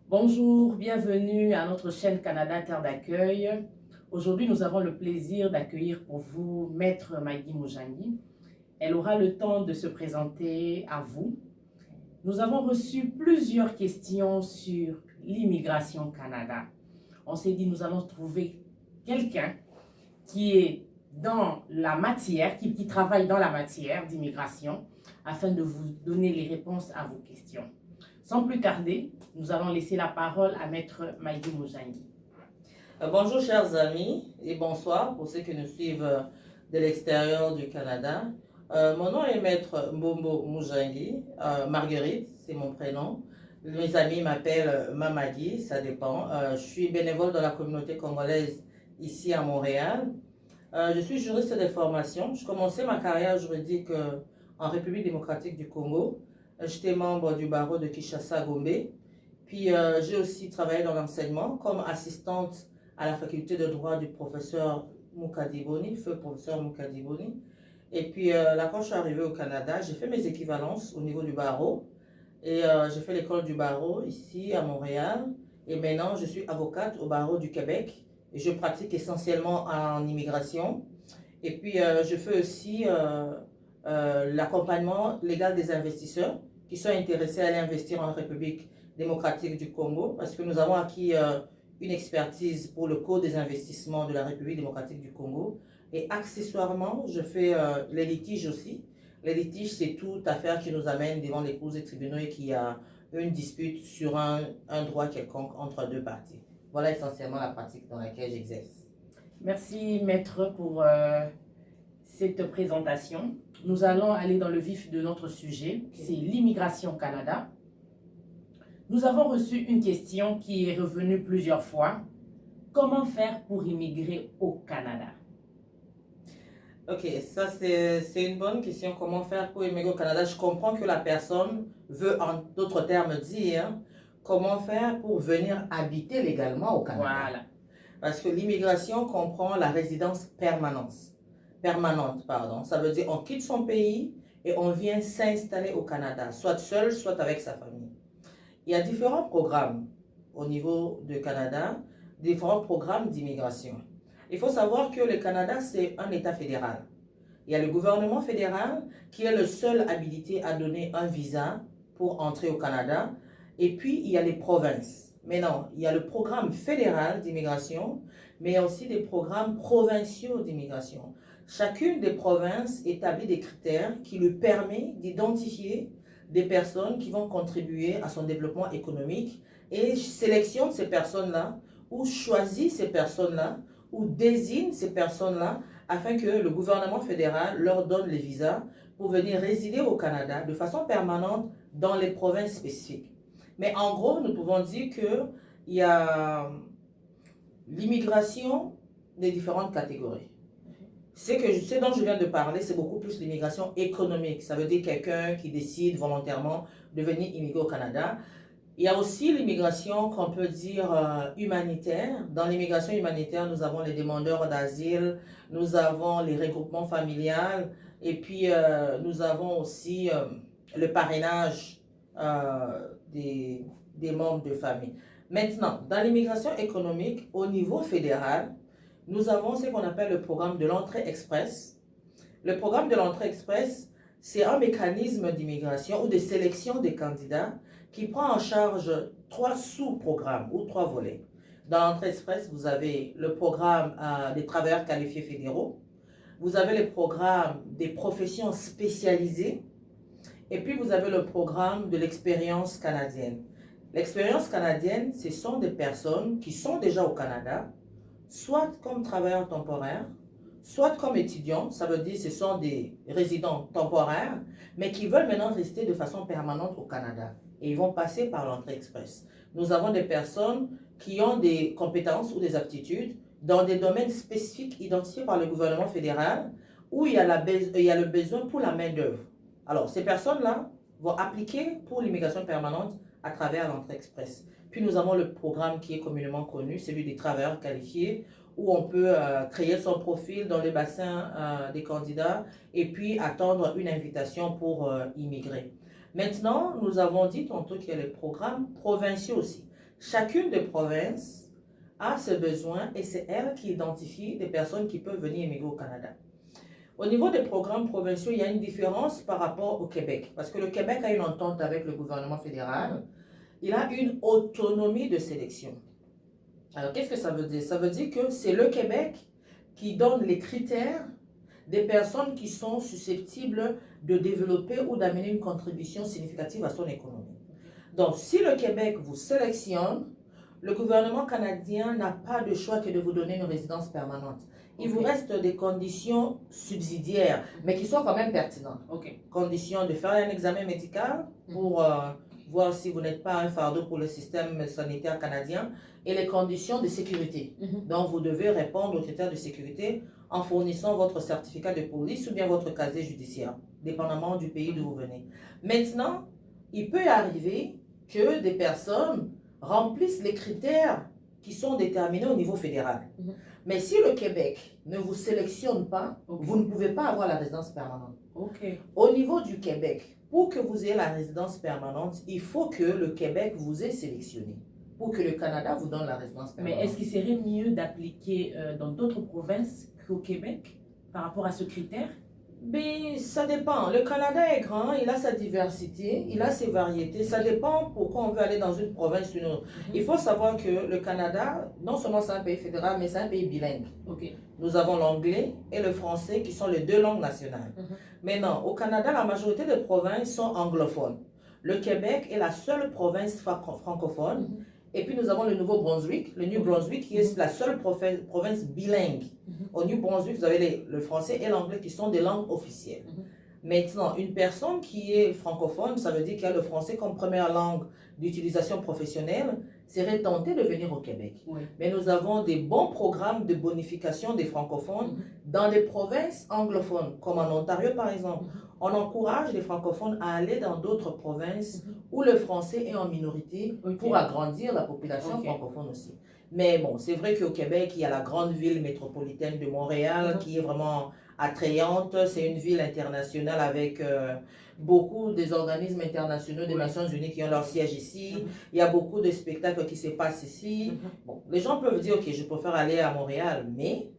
Bonjour, bienvenue à notre chaîne Canada Terre d'accueil. Aujourd'hui, nous avons le plaisir d'accueillir pour vous Maître Maggie Moujangi. Elle aura le temps de se présenter à vous. Nous avons reçu plusieurs questions sur l'immigration au Canada. On s'est dit, nous allons trouver quelqu'un qui est dans la matière, qui travaille dans la matière d'immigration, afin de vous donner les réponses à vos questions. Sans plus tarder, nous allons laisser la parole à Maître Maggie Moujangi. Bonjour chers amis et bonsoir pour ceux qui nous suivent de l'extérieur du Canada. Mon nom est Maître Mbombo Moujangi, Marguerite, c'est mon prénom. Mes amis m'appellent Mamadi, ça dépend. Je suis bénévole dans la communauté congolaise ici à Montréal. Je suis juriste de formation. Je commençais ma carrière juridique en République démocratique du Congo. J'étais membre du barreau de Kinshasa-Gombe. Puis j'ai aussi travaillé dans l'enseignement comme assistante à la faculté de droit du professeur Moukadiboni, feu professeur Moukadiboni. Et puis là, quand je suis arrivée au Canada, j'ai fait mes équivalences au niveau du barreau. Et j'ai fait l'école du barreau ici à Montréal. Et maintenant, je suis avocate au barreau du Québec. Et je pratique essentiellement en immigration. Et puis, je fais aussi l'accompagnement légal des investisseurs qui sont intéressés à aller investir en République démocratique du Congo, parce que nous avons acquis une expertise pour le code des investissements de la République démocratique du Congo. Et accessoirement, je fais les litiges aussi. Les litiges, c'est toute affaire qui nous amène devant les cours et tribunaux et qui a une dispute sur un droit quelconque entre deux parties. Voilà essentiellement la pratique dans laquelle j'exerce. Merci, Maître, pour cette présentation. Nous allons aller dans le vif de notre sujet, c'est l'immigration au Canada. Nous avons reçu une question qui est revenue plusieurs fois. Comment faire pour immigrer au Canada? Ok, ça c'est une bonne question. Comment faire pour immigrer au Canada? Je comprends que la personne veut en d'autres termes dire comment faire pour venir habiter légalement au Canada. Voilà. Parce que l'immigration comprend la résidence permanente, pardon. Ça veut dire on quitte son pays et on vient s'installer au Canada, soit seul, soit avec sa famille. Il y a différents programmes au niveau du Canada, différents programmes d'immigration. Il faut savoir que le Canada, c'est un État fédéral. Il y a le gouvernement fédéral qui est le seul habilité à donner un visa pour entrer au Canada. Et puis, il y a les provinces. Mais non, il y a le programme fédéral d'immigration, mais il y a aussi des programmes provinciaux d'immigration. Chacune des provinces établit des critères qui lui permettent d'identifier des personnes qui vont contribuer à son développement économique et sélectionne ces personnes-là ou choisit ces personnes-là ou désigne ces personnes-là afin que le gouvernement fédéral leur donne les visas pour venir résider au Canada de façon permanente dans les provinces spécifiques. Mais en gros, nous pouvons dire qu'il y a l'immigration des différentes catégories. Ce dont je viens de parler, c'est beaucoup plus l'immigration économique. Ça veut dire quelqu'un qui décide volontairement de venir immigrer au Canada. Il y a aussi l'immigration qu'on peut dire humanitaire. Dans l'immigration humanitaire, nous avons les demandeurs d'asile, nous avons les regroupements familiales et puis nous avons aussi le parrainage des membres de famille. Maintenant, dans l'immigration économique, au niveau fédéral, nous avons ce qu'on appelle le programme de l'entrée express. Le programme de l'entrée express, c'est un mécanisme d'immigration ou de sélection des candidats qui prend en charge 3 sous-programmes ou 3 volets. Dans l'entrée express, vous avez le programme des travailleurs qualifiés fédéraux, vous avez le programme des professions spécialisées, et puis vous avez le programme de l'expérience canadienne. L'expérience canadienne, ce sont des personnes qui sont déjà au Canada, soit comme travailleurs temporaires, soit comme étudiants, ça veut dire que ce sont des résidents temporaires, mais qui veulent maintenant rester de façon permanente au Canada. Et ils vont passer par l'entrée express. Nous avons des personnes qui ont des compétences ou des aptitudes dans des domaines spécifiques identifiés par le gouvernement fédéral où il y a le besoin pour la main-d'œuvre. Alors, ces personnes-là vont appliquer pour l'immigration permanente à travers l'entrée express. Puis nous avons le programme qui est communément connu, celui des travailleurs qualifiés, où on peut créer son profil dans le bassin des candidats et puis attendre une invitation pour immigrer. Maintenant, nous avons dit tantôt qu'il y a les programmes provinciaux aussi. Chacune des provinces a ses besoins et c'est elle qui identifie des personnes qui peuvent venir immigrer au Canada. Au niveau des programmes provinciaux, il y a une différence par rapport au Québec. Parce que le Québec a une entente avec le gouvernement fédéral. Il a une autonomie de sélection. Alors, qu'est-ce que ça veut dire? Ça veut dire que c'est le Québec qui donne les critères des personnes qui sont susceptibles de développer ou d'amener une contribution significative à son économie. Donc, si le Québec vous sélectionne, le gouvernement canadien n'a pas de choix que de vous donner une résidence permanente. Il vous reste des conditions subsidiaires, mais qui sont quand même pertinentes. Condition de faire un examen médical pour voir si vous n'êtes pas un fardeau pour le système sanitaire canadien et les conditions de sécurité. Donc, vous devez répondre aux critères de sécurité en fournissant votre certificat de police ou bien votre casier judiciaire, dépendamment du pays d'où vous venez. Maintenant, il peut arriver que des personnes remplissent les critères qui sont déterminés au niveau fédéral. Mais si le Québec ne vous sélectionne pas, vous ne pouvez pas avoir la résidence permanente. Au niveau du Québec, pour que vous ayez la résidence permanente, il faut que le Québec vous ait sélectionné pour que le Canada vous donne la résidence permanente. Mais est-ce qu'il serait mieux d'appliquer dans d'autres provinces qu'au Québec par rapport à ce critère? Mais ça dépend. Le Canada est grand, il a sa diversité, il a ses variétés. Ça dépend pourquoi on veut aller dans une province ou une autre. Il faut savoir que le Canada, non seulement c'est un pays fédéral, mais c'est un pays bilingue. Nous avons l'anglais et le français qui sont les deux langues nationales. Maintenant, au Canada, la majorité des provinces sont anglophones. Le Québec est la seule province francophone. Et puis nous avons le Nouveau-Brunswick, le New Brunswick qui est la seule province bilingue. Au New Brunswick, vous avez le français et l'anglais qui sont des langues officielles. Maintenant, une personne qui est francophone, ça veut dire qu'elle a le français comme première langue d'utilisation professionnelle, serait tentée de venir au Québec. Mais nous avons des bons programmes de bonification des francophones dans des provinces anglophones, comme en Ontario par exemple. On encourage les francophones à aller dans d'autres provinces où le français est en minorité pour agrandir la population francophone aussi. Mais bon, c'est vrai qu'au Québec, il y a la grande ville métropolitaine de Montréal qui est vraiment attrayante. C'est une ville internationale avec beaucoup des organismes internationaux des Nations Unies qui ont leur siège ici. Il y a beaucoup de spectacles qui se passent ici. Bon, les gens peuvent dire, ok, je préfère aller à Montréal, mais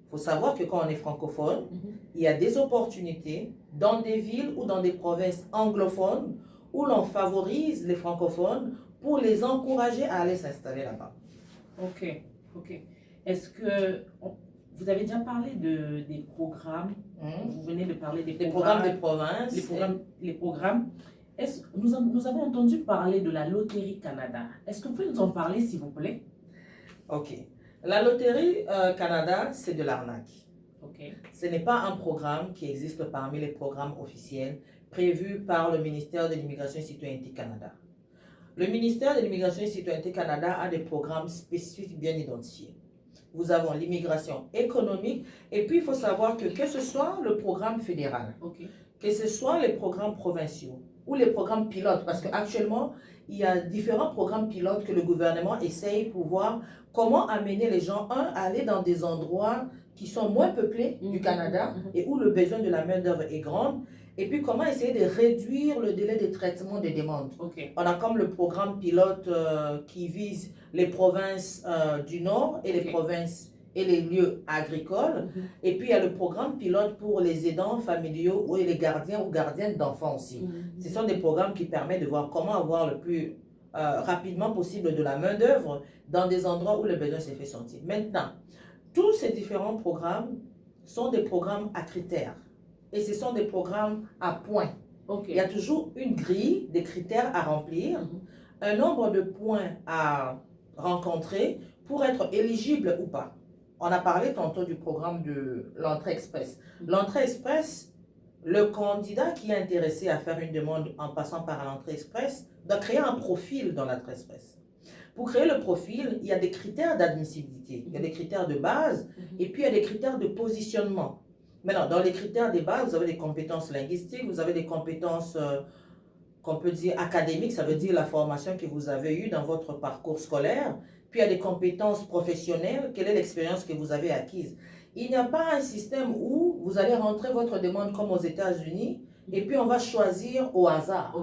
il faut savoir que quand on est francophone, il y a des opportunités dans des villes ou dans des provinces anglophones où l'on favorise les francophones pour les encourager à aller s'installer là-bas. Ok. Est-ce que vous avez déjà parlé des programmes? Vous venez de parler des programmes de province. Les programmes. Nous avons entendu parler de la Loterie Canada. Est-ce que vous pouvez nous en parler, s'il vous plaît? Ok. La Loterie Canada, c'est de l'arnaque. Ce n'est pas un programme qui existe parmi les programmes officiels prévus par le ministère de l'Immigration et Citoyenneté Canada. Le ministère de l'Immigration et Citoyenneté Canada a des programmes spécifiques bien identifiés. Vous avez l'immigration économique et puis il faut savoir que ce soit le programme fédéral, que ce soit les programmes provinciaux ou les programmes pilotes, parce qu'actuellement, il y a différents programmes pilotes que le gouvernement essaye pour voir comment amener les gens, à aller dans des endroits qui sont moins peuplés du Canada et où le besoin de la main-d'œuvre est grand. Et puis, comment essayer de réduire le délai de traitement des demandes. On a comme le programme pilote qui vise les provinces du Nord et les provinces et les lieux agricoles. Et puis, il y a le programme pilote pour les aidants familiaux ou les gardiens ou gardiennes d'enfants aussi. Ce sont des programmes qui permettent de voir comment avoir le plus rapidement possible de la main-d'œuvre dans des endroits où le besoin s'est fait sentir. Maintenant, tous ces différents programmes sont des programmes à critères. Et ce sont des programmes à points. Il y a toujours une grille, des critères à remplir, un nombre de points à rencontrer pour être éligible ou pas. On a parlé tantôt du programme de l'entrée express. L'entrée express, le candidat qui est intéressé à faire une demande en passant par l'entrée express doit créer un profil dans l'entrée express. Pour créer le profil, il y a des critères d'admissibilité, il y a des critères de base et puis il y a des critères de positionnement. Maintenant, dans les critères de base, vous avez des compétences linguistiques, vous avez des compétences qu'on peut dire académiques, ça veut dire la formation que vous avez eue dans votre parcours scolaire. Puis il y a des compétences professionnelles, quelle est l'expérience que vous avez acquise. Il n'y a pas un système où vous allez rentrer votre demande comme aux États-Unis et puis on va choisir au hasard.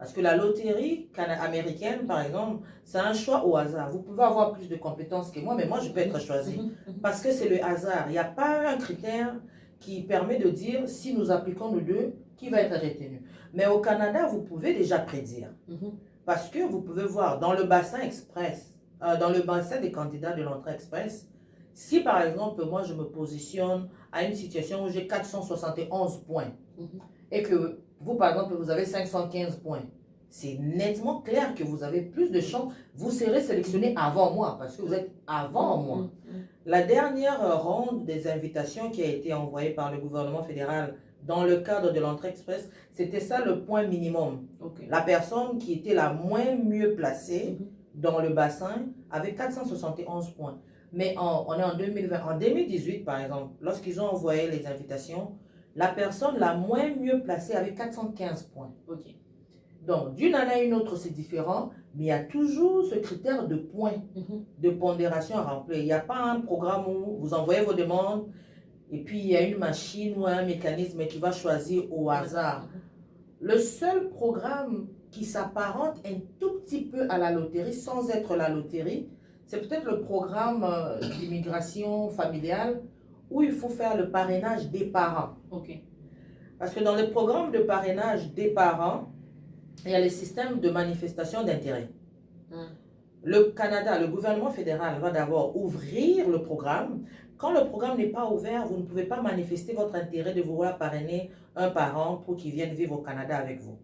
Parce que la loterie américaine, par exemple, c'est un choix au hasard. Vous pouvez avoir plus de compétences que moi, mais moi, je peux être choisi. Parce que c'est le hasard. Il n'y a pas un critère qui permet de dire, si nous appliquons nous deux, qui va être retenu. Mais au Canada, vous pouvez déjà prédire. Parce que vous pouvez voir dans le bassin express, dans le bassin des candidats de l'entrée express, si par exemple, moi, je me positionne à une situation où j'ai 471 points et que vous, par exemple, vous avez 515 points, c'est nettement clair que vous avez plus de chances. Vous serez sélectionné avant moi parce que vous êtes avant moi. La dernière ronde des invitations qui a été envoyée par le gouvernement fédéral dans le cadre de l'entrée express, c'était ça le point minimum. La personne qui était la moins mieux placée dans le bassin avait 471 points. Mais on est en 2020, en 2018 par exemple, lorsqu'ils ont envoyé les invitations, la personne la moins mieux placée avait 415 points. Donc, d'une année à une autre, c'est différent, mais il y a toujours ce critère de points, de pondération à remplir. Il n'y a pas un programme où vous envoyez vos demandes et puis il y a une machine ou un mécanisme qui va choisir au hasard. Le seul programme qui s'apparente un tout petit peu à la loterie, sans être la loterie, c'est peut-être le programme d'immigration familiale où il faut faire le parrainage des parents. Parce que dans le programme de parrainage des parents, il y a le système de manifestation d'intérêt. Le Canada, le gouvernement fédéral va d'abord ouvrir le programme. Quand le programme n'est pas ouvert, vous ne pouvez pas manifester votre intérêt de vouloir parrainer un parent pour qu'il vienne vivre au Canada avec vous.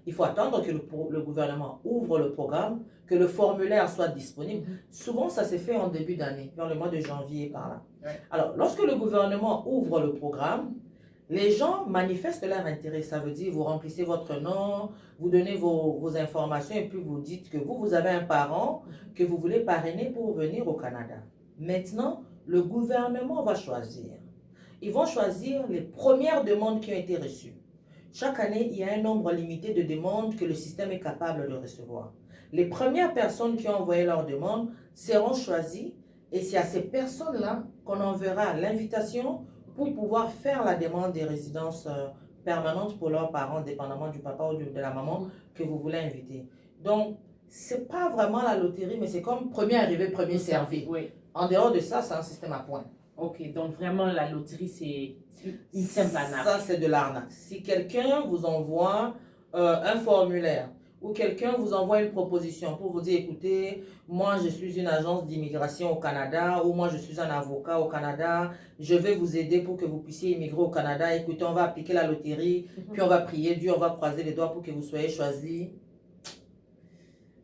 Il faut attendre que le gouvernement ouvre le programme, que le formulaire soit disponible. Souvent, ça s'est fait en début d'année, vers le mois de janvier par là. Alors, lorsque le gouvernement ouvre le programme, les gens manifestent leur intérêt. Ça veut dire, vous remplissez votre nom, vous donnez vos informations et puis vous dites que vous avez un parent que vous voulez parrainer pour venir au Canada. Maintenant, le gouvernement va choisir. Ils vont choisir les premières demandes qui ont été reçues. Chaque année, il y a un nombre limité de demandes que le système est capable de recevoir. Les premières personnes qui ont envoyé leurs demandes seront choisies et c'est à ces personnes-là qu'on enverra l'invitation pour pouvoir faire la demande des résidences permanentes pour leurs parents, dépendamment du papa ou de la maman que vous voulez inviter. Donc, ce n'est pas vraiment la loterie, mais c'est comme premier arrivé, premier servi. En dehors de ça, c'est un système à points. Donc vraiment, la loterie, c'est une simple arnaque. Ça, c'est de l'arnaque. Si quelqu'un vous envoie un formulaire ou quelqu'un vous envoie une proposition pour vous dire, écoutez, moi je suis une agence d'immigration au Canada ou moi je suis un avocat au Canada, je vais vous aider pour que vous puissiez immigrer au Canada, écoutez, on va appliquer la loterie, puis on va prier Dieu, on va croiser les doigts pour que vous soyez choisi.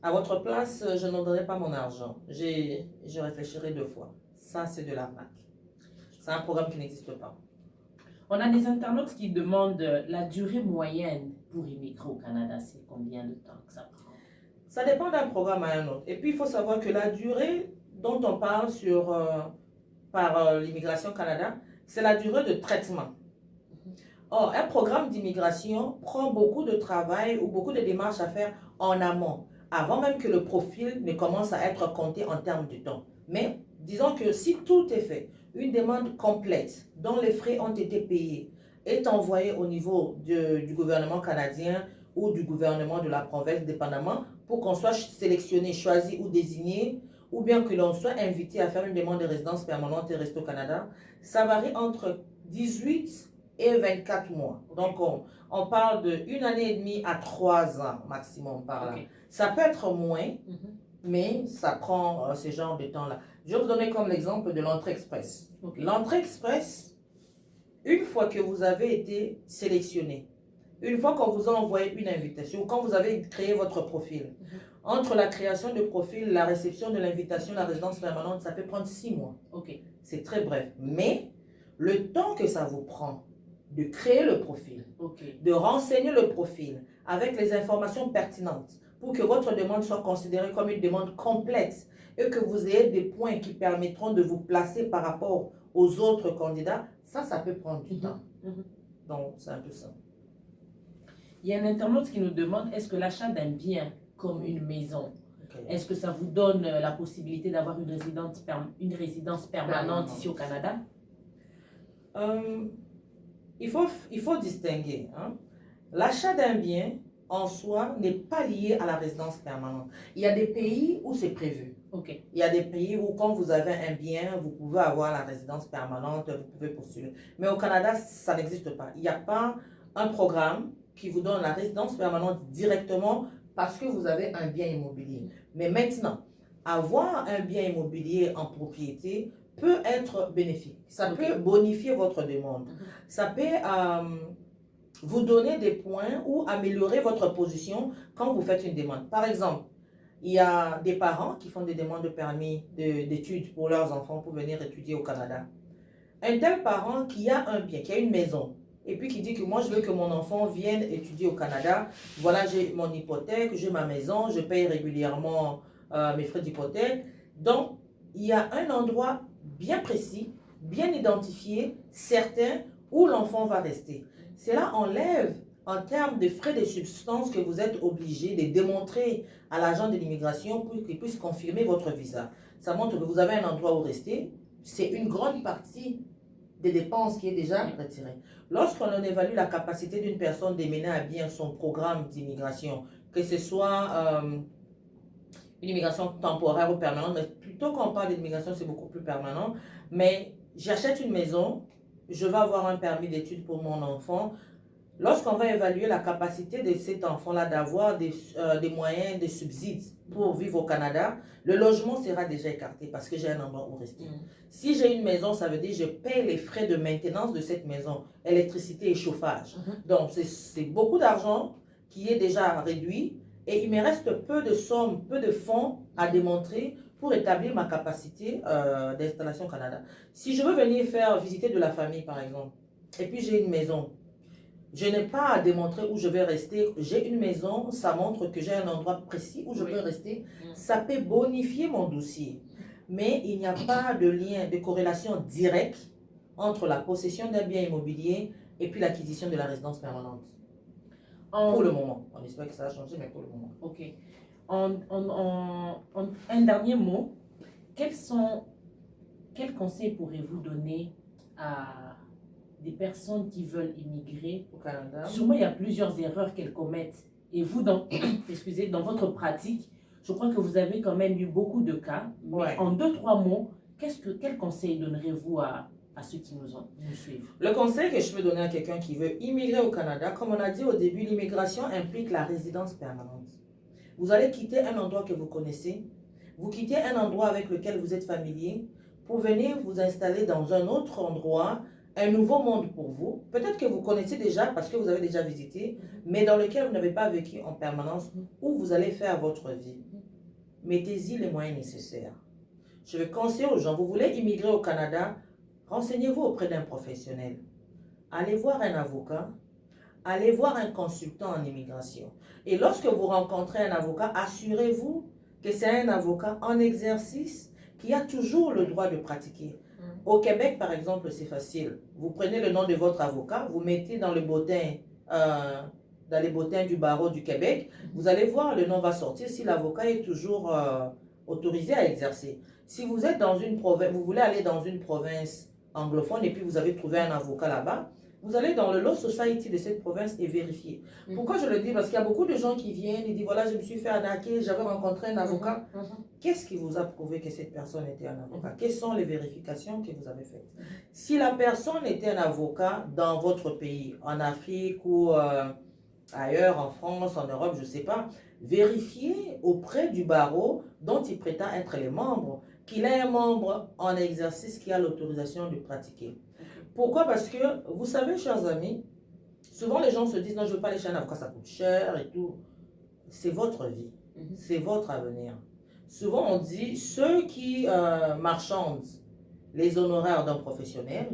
À votre place, je n'en donnerai pas mon argent. Je réfléchirai 2 fois. Ça, c'est de l'arnaque. C'est un programme qui n'existe pas. On a des internautes qui demandent la durée moyenne pour immigrer au Canada. C'est combien de temps que ça prend? Ça dépend d'un programme à un autre. Et puis, il faut savoir que la durée dont on parle par l'Immigration Canada, c'est la durée de traitement. Or, un programme d'immigration prend beaucoup de travail ou beaucoup de démarches à faire en amont, avant même que le profil ne commence à être compté en termes de temps. Mais disons que si tout est fait, une demande complète dont les frais ont été payés est envoyée au niveau du gouvernement canadien ou du gouvernement de la province, dépendamment, pour qu'on soit sélectionné, choisi ou désigné, ou bien que l'on soit invité à faire une demande de résidence permanente et rester au Canada, ça varie entre 18 et 24 mois. Donc, on parle de 1 année et demie à 3 ans maximum par là. Ça peut être moins, mais ça prend ce genre de temps-là. Je vais vous donner comme l'exemple de l'entrée express. L'entrée express, une fois que vous avez été sélectionné, une fois qu'on vous a envoyé une invitation, quand vous avez créé votre profil, entre la création de profil, la réception de l'invitation, la résidence permanente, ça peut prendre 6 mois. C'est très bref. Mais le temps que ça vous prend de créer le profil, de renseigner le profil avec les informations pertinentes pour que votre demande soit considérée comme une demande complète et que vous ayez des points qui permettront de vous placer par rapport aux autres candidats, ça peut prendre du temps. Donc, c'est un peu ça. Il y a un internaute qui nous demande, est-ce que l'achat d'un bien comme une maison, est-ce que ça vous donne la possibilité d'avoir une résidence permanente ici au Canada? Il faut distinguer. L'achat d'un bien, en soi n'est pas lié à la résidence permanente. Il y a des pays où c'est prévu. Ok. Il y a des pays où, quand vous avez un bien, vous pouvez avoir la résidence permanente, vous pouvez postuler. Mais au Canada, ça n'existe pas. Il n'y a pas un programme qui vous donne la résidence permanente directement parce que vous avez un bien immobilier. Mais maintenant, avoir un bien immobilier en propriété peut être bénéfique. Ça peut bonifier votre demande. Ça peut vous donner des points ou améliorer votre position quand vous faites une demande. Par exemple, il y a des parents qui font des demandes de permis d'études pour leurs enfants pour venir étudier au Canada. Un tel parent qui a un bien, qui a une maison, et puis qui dit que moi je veux que mon enfant vienne étudier au Canada, voilà, j'ai mon hypothèque, j'ai ma maison, je paye régulièrement mes frais d'hypothèque. Donc, il y a un endroit bien précis, bien identifié, certain, où l'enfant va rester. Cela enlève, en termes de frais de substance, que vous êtes obligé de démontrer à l'agent de l'immigration pour qu'il puisse confirmer votre visa. Ça montre que vous avez un endroit où rester. C'est une grande partie des dépenses qui est déjà retirée. Lorsqu'on évalue la capacité d'une personne de mener à bien son programme d'immigration, que ce soit une immigration temporaire ou permanente, mais plutôt quand on parle d'immigration, c'est beaucoup plus permanent. Mais j'achète une maison, je vais avoir un permis d'études pour mon enfant. Lorsqu'on va évaluer la capacité de cet enfant-là d'avoir des moyens de subsides pour vivre au Canada, le logement sera déjà écarté parce que j'ai un endroit où rester. Si j'ai une maison, ça veut dire que je paye les frais de maintenance de cette maison, électricité et chauffage. Donc, c'est beaucoup d'argent qui est déjà réduit et il me reste peu de sommes, peu de fonds à démontrer pour établir ma capacité d'installation au Canada. Si je veux venir faire visiter de la famille, par exemple, et puis j'ai une maison, je n'ai pas à démontrer où je vais rester. J'ai une maison, ça montre que j'ai un endroit précis où je peux rester. Ça peut bonifier mon dossier. Mais il n'y a pas de lien, de corrélation directe entre la possession d'un bien immobilier et puis l'acquisition de la résidence permanente. Pour le moment. On espère que ça va changer, mais pour le moment. Ok. Un dernier mot. Quels conseils pourrez-vous donner à des personnes qui veulent immigrer au Canada? Sûrement, il y a plusieurs erreurs qu'elles commettent. Et vous, dans votre pratique, je crois que vous avez quand même eu beaucoup de cas. Mais en 2-3 mots, quel conseil donnerez-vous à ceux qui nous suivent? Le conseil que je peux donner à quelqu'un qui veut immigrer au Canada, comme on a dit au début, l'immigration implique la résidence permanente. Vous allez quitter un endroit que vous connaissez, vous quittez un endroit avec lequel vous êtes familier pour venir vous installer dans un autre endroit, un nouveau monde pour vous. Peut-être que vous connaissez déjà parce que vous avez déjà visité, mais dans lequel vous n'avez pas vécu en permanence, où vous allez faire votre vie. Mettez-y les moyens nécessaires. Je vais conseiller aux gens, vous voulez immigrer au Canada, renseignez-vous auprès d'un professionnel. Allez voir un avocat, allez voir un consultant en immigration. Et lorsque vous rencontrez un avocat, assurez-vous que c'est un avocat en exercice qui a toujours le droit de pratiquer. Au Québec, par exemple, c'est facile. Vous prenez le nom de votre avocat, vous mettez dans le bottin, dans les bottins du barreau du Québec, vous allez voir, le nom va sortir si l'avocat est toujours autorisé à exercer. Si vous êtes dans une province, vous voulez aller dans une province anglophone et puis vous avez trouvé un avocat là-bas, vous allez dans le Law Society de cette province et vérifier. Pourquoi je le dis? Parce qu'il y a beaucoup de gens qui viennent et disent, voilà, je me suis fait arnaquer, j'avais rencontré un avocat. Qu'est-ce qui vous a prouvé que cette personne était un avocat? Quelles sont les vérifications que vous avez faites? Si la personne était un avocat dans votre pays, en Afrique ou ailleurs, en France, en Europe, je ne sais pas, vérifiez auprès du barreau dont il prétend être les membres, qu'il est un membre en exercice qui a l'autorisation de pratiquer. Pourquoi? Parce que, vous savez, chers amis, souvent les gens se disent, non, je ne veux pas aller chez un avocat, ça coûte cher et tout. C'est votre vie, c'est votre avenir. Souvent, on dit, ceux qui marchandent les honoraires d'un professionnel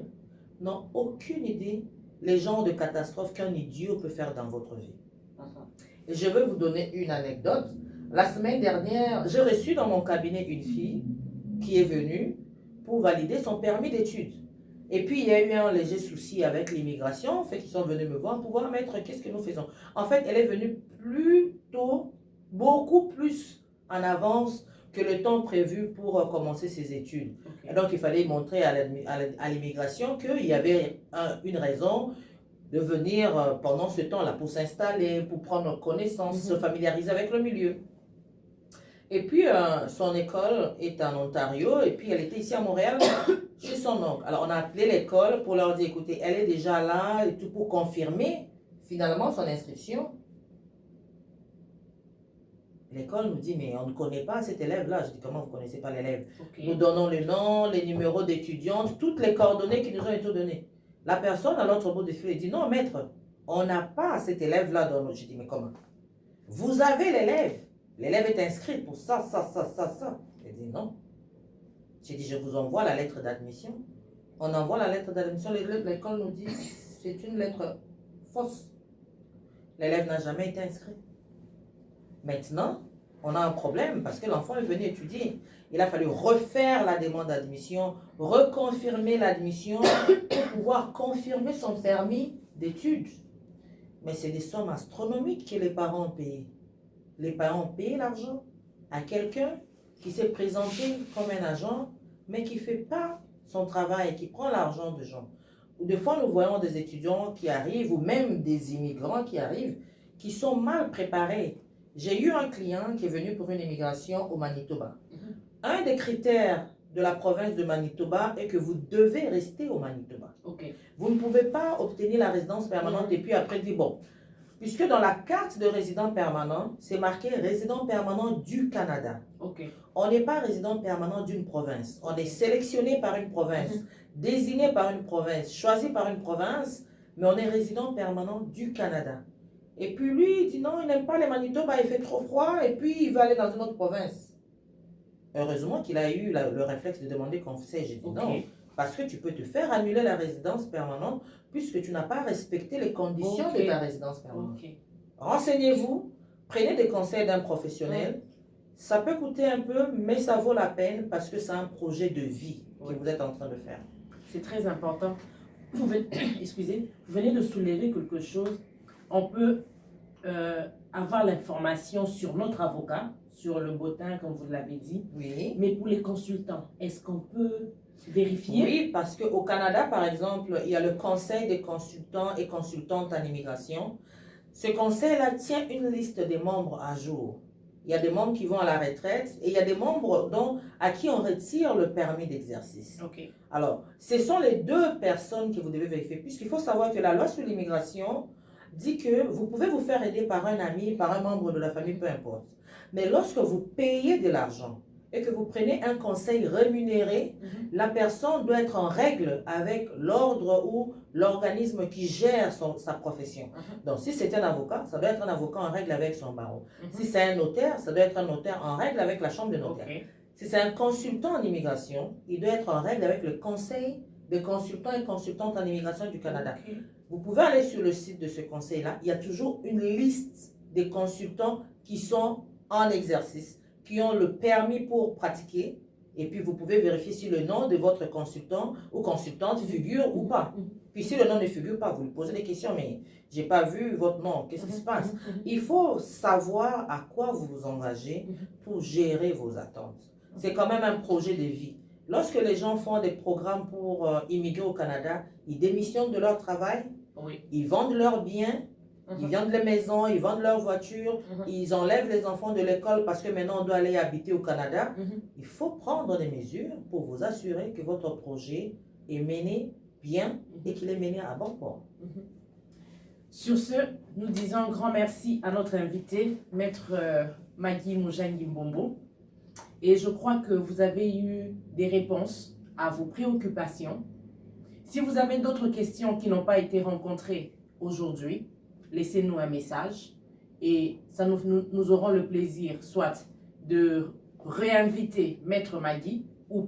n'ont aucune idée les genres de catastrophes qu'un idiot peut faire dans votre vie. Et je vais vous donner une anecdote. La semaine dernière, j'ai reçu dans mon cabinet une fille qui est venue pour valider son permis d'études. Et puis, il y a eu un léger souci avec l'immigration, fait qu'ils sont venus me voir pour voir, maître, qu'est-ce que nous faisons? En fait, elle est venue plus tôt, beaucoup plus en avance que le temps prévu pour commencer ses études. Et donc, il fallait montrer à l'immigration qu'il y avait une raison de venir pendant ce temps-là pour s'installer, pour prendre connaissance, se familiariser avec le milieu. Et puis, son école est en Ontario, et puis elle était ici à Montréal chez son oncle. Alors, on a appelé l'école pour leur dire, écoutez, elle est déjà là, et tout pour confirmer finalement son inscription. L'école nous dit, mais on ne connaît pas cet élève-là. Je dis, comment vous ne connaissez pas l'élève? Nous donnons le nom, les numéros d'étudiants, toutes les coordonnées qui nous ont été données. La personne à l'autre bout du fil dit, non, maître, on n'a pas cet élève-là dans nos... Je dis, mais comment? Vous avez l'élève. L'élève est inscrit pour ça. Elle dit, non. J'ai dit, je vous envoie la lettre d'admission. On envoie la lettre d'admission. L'école nous dit, c'est une lettre fausse. L'élève n'a jamais été inscrit. Maintenant, on a un problème parce que l'enfant est venu étudier. Il a fallu refaire la demande d'admission, reconfirmer l'admission pour pouvoir confirmer son permis d'études. Mais c'est des sommes astronomiques que les parents ont payées. Les parents ont payé l'argent à quelqu'un qui s'est présenté comme un agent, mais qui ne fait pas son travail, qui prend l'argent de gens. Ou des fois, nous voyons des étudiants qui arrivent, ou même des immigrants qui arrivent, qui sont mal préparés. J'ai eu un client qui est venu pour une immigration au Manitoba. Un des critères de la province de Manitoba est que vous devez rester au Manitoba. Vous ne pouvez pas obtenir la résidence permanente et puis après dire, bon, puisque dans la carte de résident permanent, c'est marqué résident permanent du Canada. On n'est pas résident permanent d'une province. On est sélectionné par une province, désigné par une province, choisi par une province, mais on est résident permanent du Canada. Et puis lui, il dit non, il n'aime pas les Manitoba, il fait trop froid, et puis il veut aller dans une autre province. Heureusement qu'il a eu le réflexe de demander conseil. J'ai dit non, parce que tu peux te faire annuler la résidence permanente puisque tu n'as pas respecté les conditions de ta résidence permanente. Renseignez-vous, prenez des conseils d'un professionnel. Ça peut coûter un peu, mais ça vaut la peine parce que c'est un projet de vie que vous êtes en train de faire. C'est très important. Excusez, vous venez de soulever quelque chose. On peut avoir l'information sur notre avocat, sur le bottin, comme vous l'avez dit. Oui. Mais pour les consultants, est-ce qu'on peut vérifier? Oui, parce qu'au Canada, par exemple, il y a le Conseil des consultants et consultantes en immigration. Ce conseil-là tient une liste des membres à jour. Il y a des membres qui vont à la retraite et il y a des membres à qui on retire le permis d'exercice. Alors, ce sont les deux personnes que vous devez vérifier, puisqu'il faut savoir que la loi sur l'immigration dit que vous pouvez vous faire aider par un ami, par un membre de la famille, peu importe. Mais lorsque vous payez de l'argent et que vous prenez un conseil rémunéré, la personne doit être en règle avec l'ordre ou l'organisme qui gère sa profession. Donc, si c'est un avocat, ça doit être un avocat en règle avec son barreau. Si c'est un notaire, ça doit être un notaire en règle avec la chambre de notaire. Si c'est un consultant en immigration, il doit être en règle avec le conseil des consultants et consultantes en immigration du Canada. Vous pouvez aller sur le site de ce conseil-là. Il y a toujours une liste des consultants qui sont en exercice, qui ont le permis pour pratiquer. Et puis, vous pouvez vérifier si le nom de votre consultant ou consultante figure ou pas. Puis, si le nom ne figure pas, vous lui posez des questions, mais je n'ai pas vu votre nom, qu'est-ce qui se passe? Il faut savoir à quoi vous vous engagez pour gérer vos attentes. C'est quand même un projet de vie. Lorsque les gens font des programmes pour immigrer au Canada, ils démissionnent de leur travail, ils vendent leurs biens, ils vendent les maisons, ils vendent leurs voitures, ils enlèvent les enfants de l'école parce que maintenant on doit aller habiter au Canada. Il faut prendre des mesures pour vous assurer que votre projet est mené bien et qu'il est mené à bon port. Sur ce, nous disons un grand merci à notre invité, Maître Maggie Mujangi-Mbombo. Et je crois que vous avez eu des réponses à vos préoccupations. Si vous avez d'autres questions qui n'ont pas été rencontrées aujourd'hui, laissez-nous un message et ça nous aurons le plaisir soit de réinviter Maître Maggie ou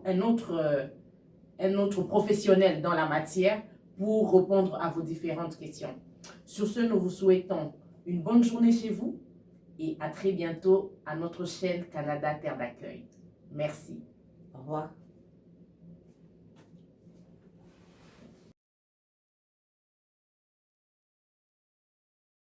un autre professionnel dans la matière pour répondre à vos différentes questions. Sur ce, nous vous souhaitons une bonne journée chez vous et à très bientôt à notre chaîne Canada Terre d'accueil. Merci. Au revoir.